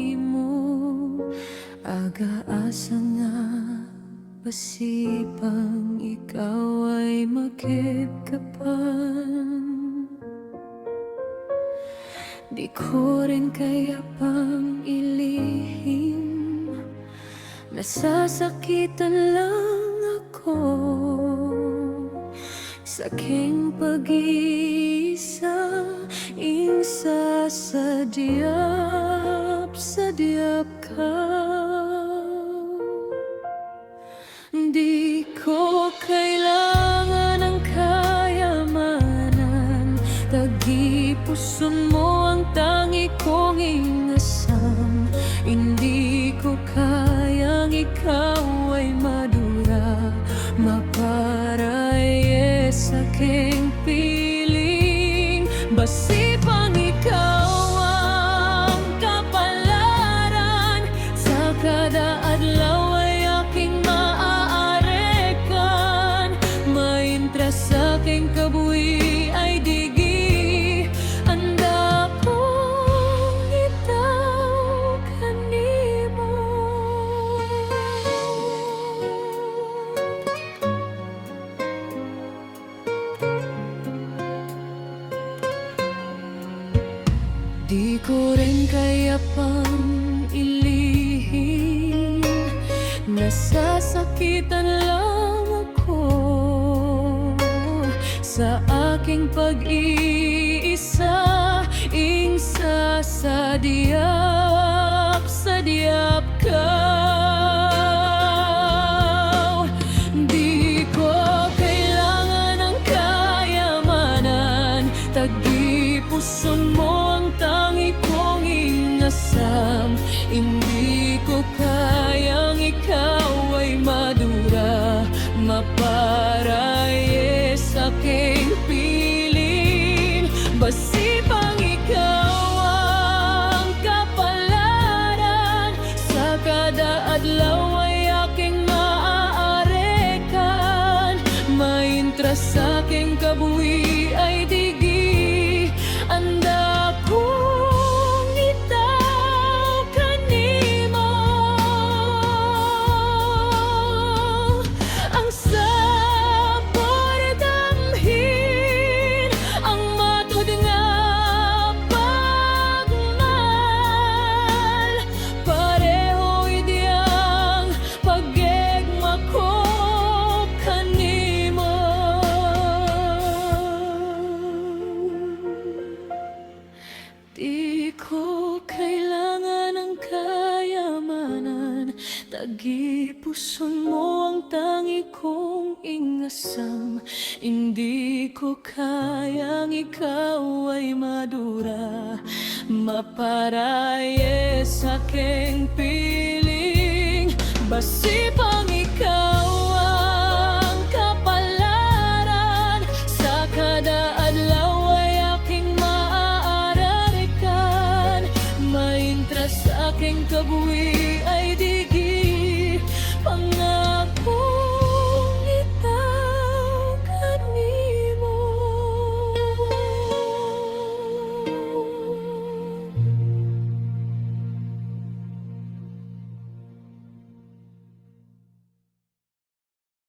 nimo. Aga-asa nga pasipang ikaw ay makipkapan. Di ko rin kaya pang ilihim, nasasakitan lang ako sa aking pag-iisa. Ingsa sa diyap ka. Di ko kailangan ng kayamanan, tagi-puson mo ang tangi kong inasam. Hindi ko kayang ikaw ay madura, maparaye sa aking piling. Basipang ikaw ang kapalaran, sa kada adlaw ay aking maaarekan. Maintras sa aking kabuhi ay digi, anda kong itaw kanimo. Di ko rin kaya pang ilihim, nasasakitan lang ako sa aking pag-iisa. Ingsa sa diyap ka. Di ko kailangan ng kayamanan, tagi-puson mo ang tangi kong inasam. Hindi ko kayang ikaw ay madura, maparaye sa aking piling. Basipang ikaw ang kapalaran, sa kada adlaw ay aking maaarekan. Maintras sa aking kabuhi ay digi, anda kong itaw kanimo. Basipang ikaw ang kapalaran, sa kada adlaw ay aking maaarekan. Maintras sa aking kabuhi ay digi, anda kong itaw kanimo. Ang sabor damhin, ang matud nga pagmahal, pareho idiyang pag-egma ko kanimo. Di ko kailangan ng kayamanan, tagi-puson mo ang tangi kong ingasam. Hindi ko kayang ikaw ay madura, maparaye sa aking piling. Basipang ikaw ang kapalaran, sa kada adlaw ay aking maaararikan. Maintras sa aking kabuhi ay di